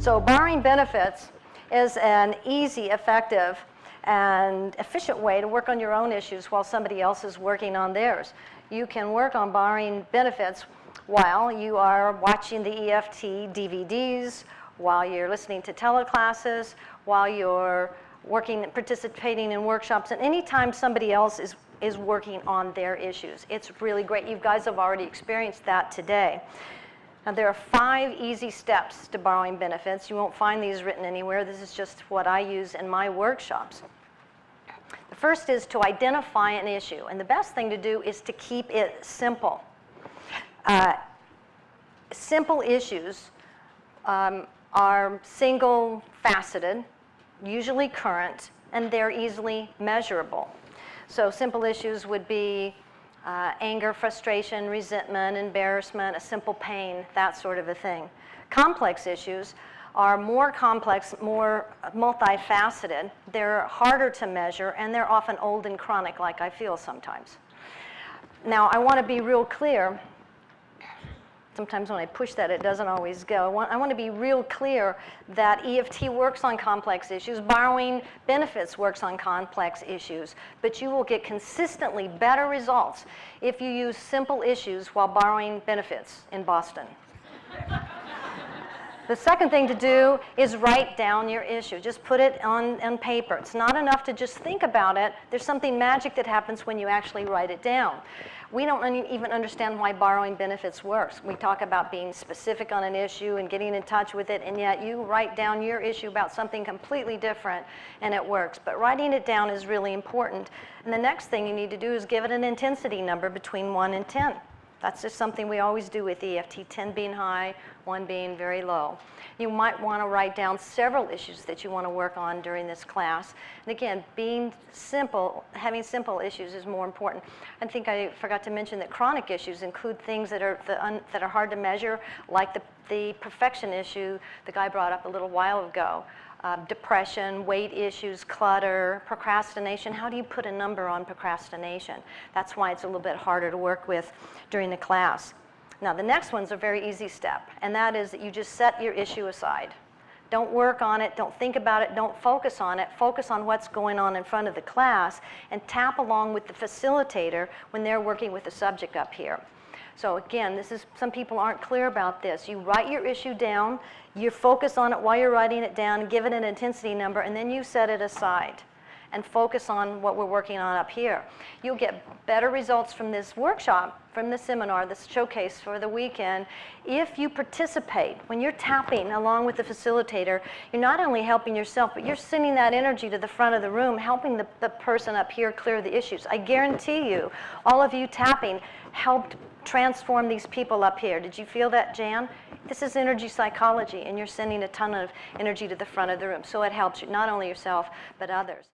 So borrowing benefits is an easy, effective, and efficient way to work on your own issues while somebody else is working on theirs. You can work on borrowing benefits while you are watching the EFT DVDs, while you're listening to teleclasses, while you're participating in workshops, and anytime somebody else is working on their issues. It's really great. You guys have already experienced that today. Now, there are 5 easy steps to borrowing benefits. You won't find these written anywhere. This is just what I use in my workshops. The first is to identify an issue, and the best thing to do is to keep it simple. Simple issues are single-faceted, usually current, and they're easily measurable. So simple issues would be anger, frustration, resentment, embarrassment, a simple pain, that sort of a thing. Complex issues are more complex, more multifaceted. They're harder to measure, and they're often old and chronic, like I feel sometimes. Now, I want to be real clear. Sometimes when I push that, it doesn't always go. I want to be real clear that EFT works on complex issues. Borrowing benefits works on complex issues. But you will get consistently better results if you use simple issues while borrowing benefits in Boston. The second thing to do is write down your issue. Just put it on paper. It's not enough to just think about it. There's something magic that happens when you actually write it down. We don't even understand why borrowing benefits works. We talk about being specific on an issue and getting in touch with it, and yet you write down your issue about something completely different, and it works. But writing it down is really important. And the next thing you need to do is give it an intensity number between 1 and 10. That's just something we always do with EFT, 10 being high, 1 being very low. You might want to write down several issues that you want to work on during this class. And again, being simple, having simple issues is more important. I think I forgot to mention that chronic issues include things that are hard to measure, like the perfection issue the guy brought up a little while ago. Depression, weight issues, clutter, procrastination. How do you put a number on procrastination? That's why it's a little bit harder to work with during the class. Now, the next one's a very easy step, and that is that you just set your issue aside. Don't work on it, don't think about it, don't focus on it. Focus on what's going on in front of the class and tap along with the facilitator when they're working with the subject up here. So again, some people aren't clear about this. You write your issue down, you focus on it while you're writing it down, give it an intensity number, and then you set it aside and focus on what we're working on up here. You'll get better results from this workshop, from this seminar, this showcase for the weekend, if you participate. When you're tapping along with the facilitator, you're not only helping yourself, but you're sending that energy to the front of the room, helping the person up here clear the issues. I guarantee you, all of you tapping helped transform these people up here. Did you feel that, Jan? This is energy psychology, and you're sending a ton of energy to the front of the room. So it helps you, not only yourself, but others.